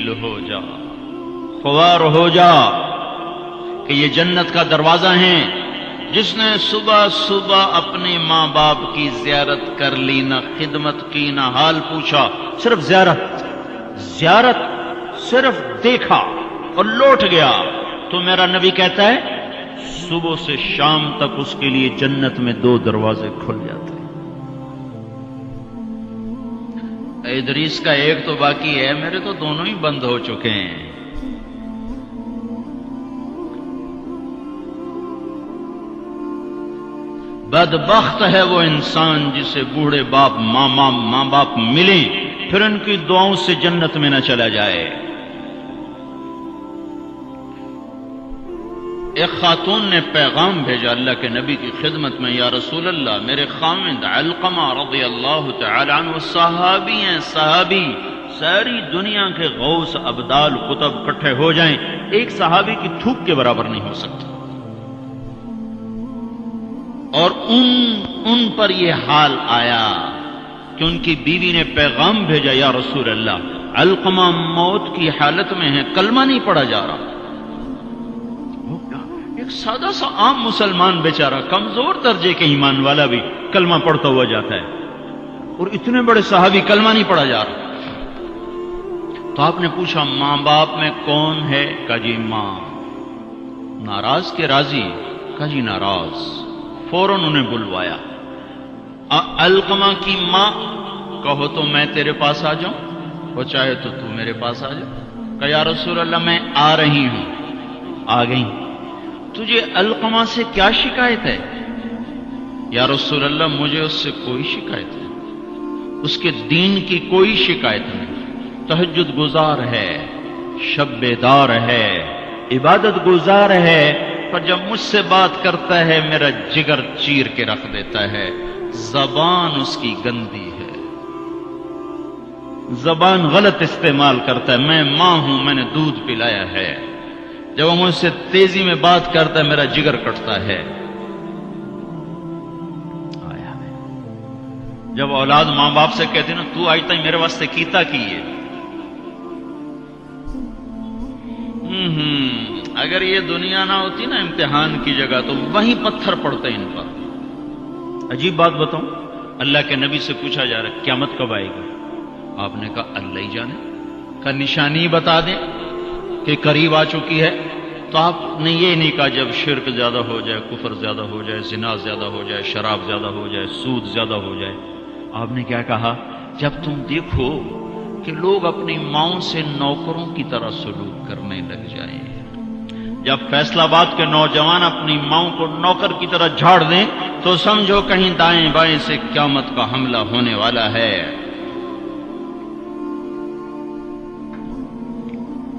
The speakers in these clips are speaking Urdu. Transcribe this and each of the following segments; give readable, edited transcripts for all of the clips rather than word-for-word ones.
تبدیل ہو جا، خوار ہو جا کہ یہ جنت کا دروازہ ہے۔ جس نے صبح صبح اپنے ماں باپ کی زیارت کر لی، نہ خدمت کی نہ حال پوچھا، صرف زیارت صرف دیکھا اور لوٹ گیا، تو میرا نبی کہتا ہے صبح سے شام تک اس کے لیے جنت میں 2 دروازے کھل جاتے ہیں۔ ادریس کا ایک تو باقی ہے، میرے تو دونوں ہی بند ہو چکے ہیں۔ بدبخت ہے وہ انسان جسے بوڑھے باپ ماں باپ ملیں پھر ان کی دعاؤں سے جنت میں نہ چلا جائے۔ ایک خاتون نے پیغام بھیجا اللہ کے نبی کی خدمت میں، یا رسول اللہ، میرے خامند علقمہ رضی اللہ تعالی عنہ صحابی ہیں، صحابی، ساری دنیا کے غوث ابدال قطب اکٹھے ہو جائیں، ایک صحابی کی تھوک کے برابر نہیں ہو سکتا۔ اور ان پر یہ حال آیا کہ ان کی بیوی نے پیغام بھیجا، یا رسول اللہ، علقمہ موت کی حالت میں ہے، کلمہ نہیں پڑھا جا رہا۔ ایک سادہ سا عام مسلمان بیچارہ، کمزور درجے کے ایمان والا بھی کلمہ پڑھتا ہوا جاتا ہے، اور اتنے بڑے صحابی کلمہ نہیں پڑھا جا رہا۔ تو آپ نے پوچھا ماں باپ میں کون ہے؟ کہا جی ماں۔ ناراض کے راضی؟ کہا جی ناراض۔ فوراً انہیں بلوایا۔ علقمہ کی ماں، کہو تو میں تیرے پاس آ جاؤں، وہ چاہے تو میرے پاس آ جا۔ کہا یا رسول اللہ میں آ رہی ہوں۔ آ گئی۔ تجھے علقمہ سے کیا شکایت ہے؟ یا رسول اللہ مجھے اس سے کوئی شکایت نہیں، اس کے دین کی کوئی شکایت نہیں، تہجد گزار ہے، شب بیدار ہے، عبادت گزار ہے، پر جب مجھ سے بات کرتا ہے میرا جگر چیر کے رکھ دیتا ہے، زبان اس کی گندی ہے، زبان غلط استعمال کرتا ہے۔ میں ماں ہوں، میں نے دودھ پلایا ہے، جب وہ مجھ سے تیزی میں بات کرتا ہے میرا جگر کٹتا ہے۔ جب اولاد ماں باپ سے کہتے نا تو آج تک میرے واسطے کیتا کی ہے، اگر یہ دنیا نہ ہوتی نا امتحان کی جگہ تو وہیں پتھر پڑتے ان پر۔ عجیب بات بتاؤں، اللہ کے نبی سے پوچھا جا رہا ہے قیامت کب آئے گی؟ آپ نے کہا اللہ ہی جانے۔ کا نشانی بتا دیں کہ قریب آ چکی ہے؟ تو آپ نے یہ نہیں کہا جب شرک زیادہ ہو جائے، کفر زیادہ ہو جائے، زنا زیادہ ہو جائے، شراب زیادہ ہو جائے، سود زیادہ ہو جائے۔ آپ نے کیا کہا؟ جب تم دیکھو کہ لوگ اپنی ماؤں سے نوکروں کی طرح سلوک کرنے لگ جائیں، جب فیصل آباد کے نوجوان اپنی ماؤں کو نوکر کی طرح جھاڑ دیں تو سمجھو کہیں دائیں بائیں سے قیامت کا حملہ ہونے والا ہے۔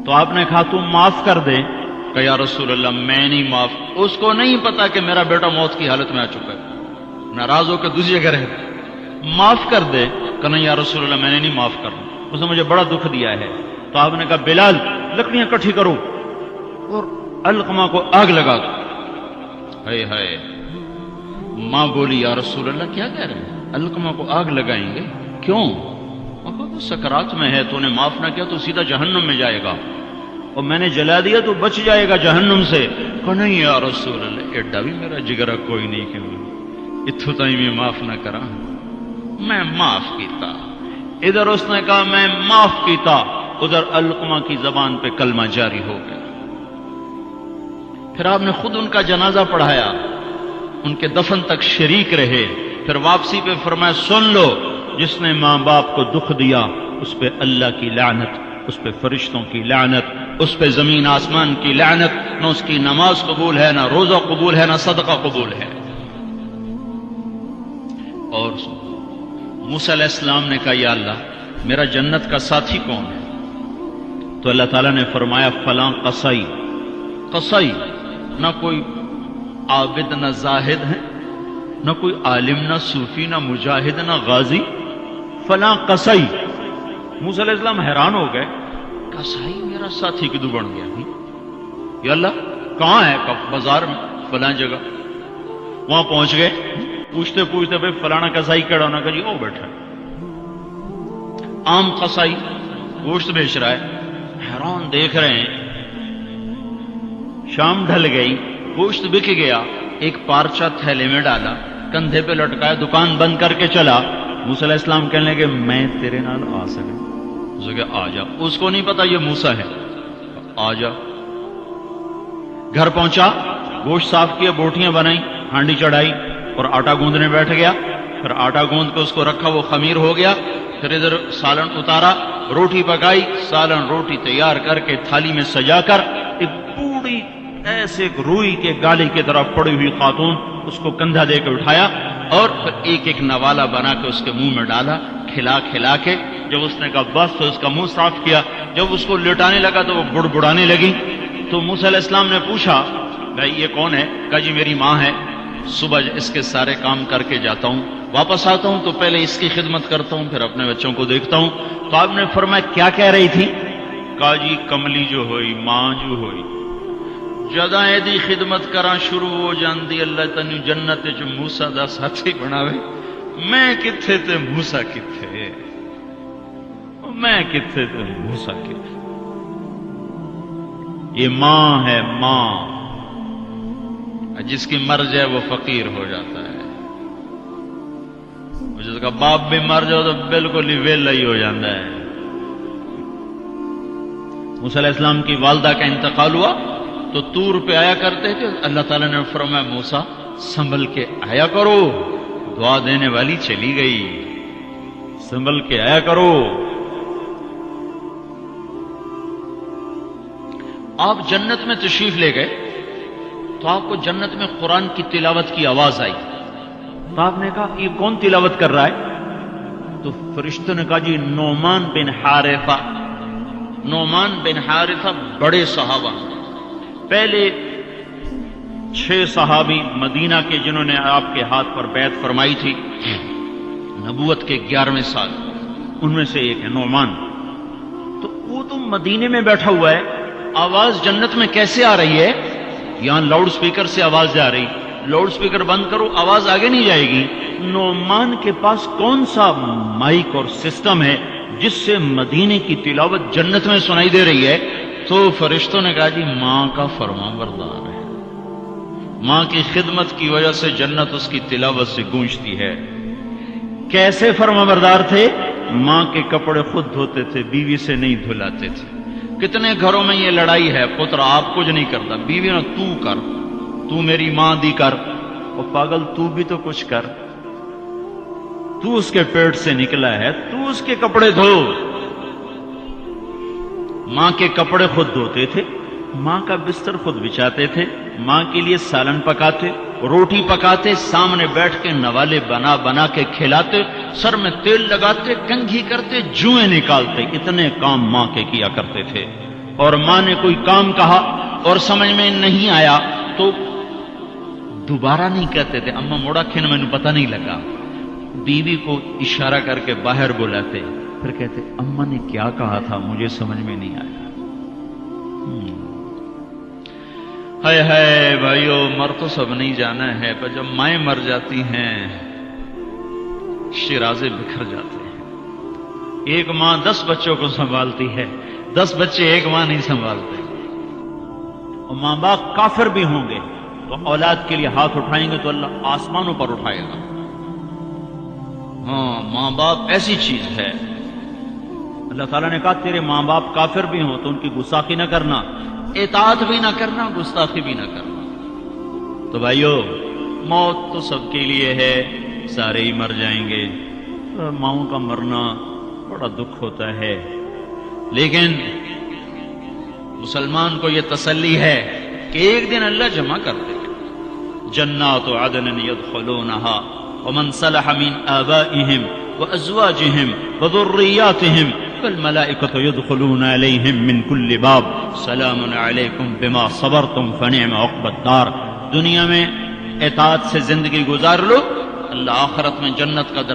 تو آپ نے کہا تم معاف کر دے؟ کہ یا رسول اللہ میں نہیں معاف۔ اس کو نہیں پتا کہ میرا بیٹا موت کی حالت میں آ چکا ہے، ناراض ہو کے دوسری جگہ رہ، معاف کر دے۔ کہ نہیں یا رسول اللہ میں نے نہیں معاف کرنا، اس نے مجھے بڑا دکھ دیا ہے۔ تو آپ نے کہا بلال لکڑیاں اکٹھی کرو اور علقمہ کو آگ لگا دو۔ ہائے ہائے، ماں بولی یا رسول اللہ کیا کہہ رہے ہیں؟ علقمہ کو آگ لگائیں گے؟ کیوں؟ وہ سکرات میں ہے، تو نے معاف نہ کیا تو سیدھا جہنم میں جائے گا، اور میں نے جلا دیا تو بچ جائے گا جہنم سے۔ کہ نہیں یا رسول اللہ ایڈا بھی میرا جگرا کوئی نہیں کہ اتھو تائی میں معاف نہ کرا، میں معاف کیتا۔ ادھر اس نے کہا میں معاف کیتا، ادھر علقمہ کی زبان پہ کلمہ جاری ہو گیا۔ پھر آپ نے خود ان کا جنازہ پڑھایا، ان کے دفن تک شریک رہے، پھر واپسی پہ فرمایا سن لو، جس نے ماں باپ کو دکھ دیا اس پہ اللہ کی لعنت، اس پہ فرشتوں کی لعنت، اس پہ زمین آسمان کی لعنت، نہ اس کی نماز قبول ہے، نہ روزہ قبول ہے، نہ صدقہ قبول ہے۔ اور موسیٰ علیہ السلام نے کہا یا اللہ میرا جنت کا ساتھی کون ہے؟ تو اللہ تعالیٰ نے فرمایا فلاں قصائی۔ قصائی نہ کوئی عابد نہ زاہد ہے، نہ کوئی عالم نہ صوفی نہ مجاہد نہ غازی، فلاں قصائی۔ موسیٰ علیہ السلام حیران ہو گئے، قصائی میرا ساتھی کدو بن گیا؟ یا اللہ کہاں ہے؟ بازار میں فلاں جگہ۔ وہاں پہنچ گئے، پوچھتے پوچھتے بھائی فلانا قصائی کڑا ہونا، کہ جی او بیٹھا ہے۔ عام قصائی گوشت بیچ رہا ہے، حیران دیکھ رہے ہیں. شام ڈھل گئی, گوشت بک گیا, ایک پارچہ تھیلے میں ڈالا, کندھے پہ لٹکایا, دکان بند کر کے چلا. موسیٰ علیہ السلام کہنے لگے میں تیرے نال آ سکے؟ اس نے کہا آ جا. اس کو نہیں پتا یہ موسیٰ ہے. آ جا. گھر پہنچا, گوشت صاف کیا, بوٹیاں بنائی, ہانڈی چڑھائی اور آٹا گوندنے بیٹھ گیا. پھر آٹا گوند کے اس کو رکھا, وہ خمیر ہو گیا. پھر ادھر سالن اتارا, روٹی پکائی, سالن روٹی تیار کر کے تھالی میں سجا کر ایک بوڑھی ایسے روئی کے گالی کی طرح پڑی ہوئی خاتون, اس کو کندھا دے کے اٹھایا اور پھر ایک ایک نوالا بنا کے اس کے منہ میں ڈالا, کھلا کھلا کے. جب اس نے کہا بس تو اس کا منہ صاف کیا. جب اس کو لٹانے لگا تو وہ بڑبڑانے لگی. تو موسیٰ علیہ السلام نے پوچھا بھائی یہ کون ہے؟ کہا جی میری ماں ہے, صبح اس کے سارے کام کر کے جاتا ہوں, واپس آتا ہوں تو پہلے اس کی خدمت کرتا ہوں, پھر اپنے بچوں کو دیکھتا ہوں. تو آپ نے فرمایا کیا کہہ رہی تھی؟ کہا جی کملی جو ہوئی, ماں جو ہوئی, جدا ایدی خدمت کراں شروع ہو جاندی, اللہ تنو جنت چ موسیٰ دا ساتھی بناوے. میں کتھے تے موسیٰ کتھے, میں کتھے تے موسیٰ کتھے. یہ ماں ہے, ماں. جس کی مر جائے وہ فقیر ہو جاتا ہے, جس کا باپ بھی مر جاؤ تو بالکل ہی ویلا ہی ہو جاتا ہے. موسیٰ علیہ السلام کی والدہ کا انتقال ہوا تو طور پہ آیا کرتے تھے. اللہ تعالیٰ نے فرمایا موسیٰ سنبھل کے آیا کرو, دعا دینے والی چلی گئی, سنبھل کے آیا کرو. آپ جنت میں تشریف لے گئے تو آپ کو جنت میں قرآن کی تلاوت کی آواز آئی. تو آپ نے کہا یہ کون تلاوت کر رہا ہے؟ تو فرشتوں نے کہا جی نعمان بن حارثہ. نعمان بن حارثہ بڑے صحابہ, پہلے 6 صحابی مدینہ کے جنہوں نے آپ کے ہاتھ پر بیعت فرمائی تھی نبوت کے 11ویں سال, ان میں سے ایک ہے نعمان. تو وہ تو مدینے میں بیٹھا ہوا ہے, آواز جنت میں کیسے آ رہی ہے؟ یہاں لاؤڈ سپیکر سے آواز جا رہی, لاؤڈ سپیکر بند کرو آواز آگے نہیں جائے گی. نعمان کے پاس کون سا مائک اور سسٹم ہے جس سے مدینے کی تلاوت جنت میں سنائی دے رہی ہے؟ تو فرشتوں نے کہا جی ماں کا فرما بردار ہے, ماں کی خدمت کی وجہ سے جنت اس کی تلاوت سے گونجتی ہے. کیسے فرما بردار تھے؟ ماں کے کپڑے خود دھوتے تھے, بیوی سے نہیں دھلاتے تھے. کتنے گھروں میں یہ لڑائی ہے, پتر آپ کچھ نہیں کرتا, بیوی نے تو کر, تو میری ماں دی کر. اور پاگل تو بھی تو کچھ کر, تو اس کے پیٹ سے نکلا ہے, تو اس کے کپڑے دھو. ماں کے کپڑے خود دھوتے تھے, ماں کا بستر خود بچھاتے تھے, ماں کے لیے سالن پکاتے, روٹی پکاتے, سامنے بیٹھ کے نوالے بنا بنا کے کھلاتے, سر میں تیل لگاتے, کنگھی کرتے, جوئیں نکالتے. اتنے کام ماں کے کیا کرتے تھے. اور ماں نے کوئی کام کہا اور سمجھ میں نہیں آیا تو دوبارہ نہیں کہتے تھے اما موڑا کھن میں نے پتہ نہیں لگا. بیوی کو اشارہ کر کے باہر بلاتے, پھر کہتے اما نے کیا کہا تھا مجھے سمجھ میں نہیں آیا. ہائے ہائے بھائیو, مر تو سب نہیں جانا ہے, پر جب مائیں مر جاتی ہیں شیرازے بکھر جاتے ہیں. ایک ماں 10 بچوں کو سنبھالتی ہے, 10 بچے ایک ماں نہیں سنبھالتے. اور ماں باپ کافر بھی ہوں گے تو اولاد کے لیے ہاتھ اٹھائیں گے تو اللہ آسمانوں پر اٹھائے گا. ہاں, ماں باپ ایسی چیز ہے. اللہ تعالیٰ نے کہا تیرے ماں باپ کافر بھی ہوں تو ان کی گستاخی نہ کرنا, اطاعت بھی نہ کرنا, گستاخی بھی نہ کرنا. تو بھائیو موت تو سب کے لیے ہے, سارے ہی مر جائیں گے. ماؤں کا مرنا بڑا دکھ ہوتا ہے, لیکن مسلمان کو یہ تسلی ہے کہ ایک دن اللہ جمع کر دے گا. جنات عدن يدخلونها ومن صلح من آبائهم وأزواجهم وذرياتهم والملائكة يدخلون عليهم من كل باب سلام عليكم بما صبرتم فنعم عقبى الدار. دنیا میں اطاعت سے زندگی گزار لو, اللہ آخرت میں جنت کا دروازہ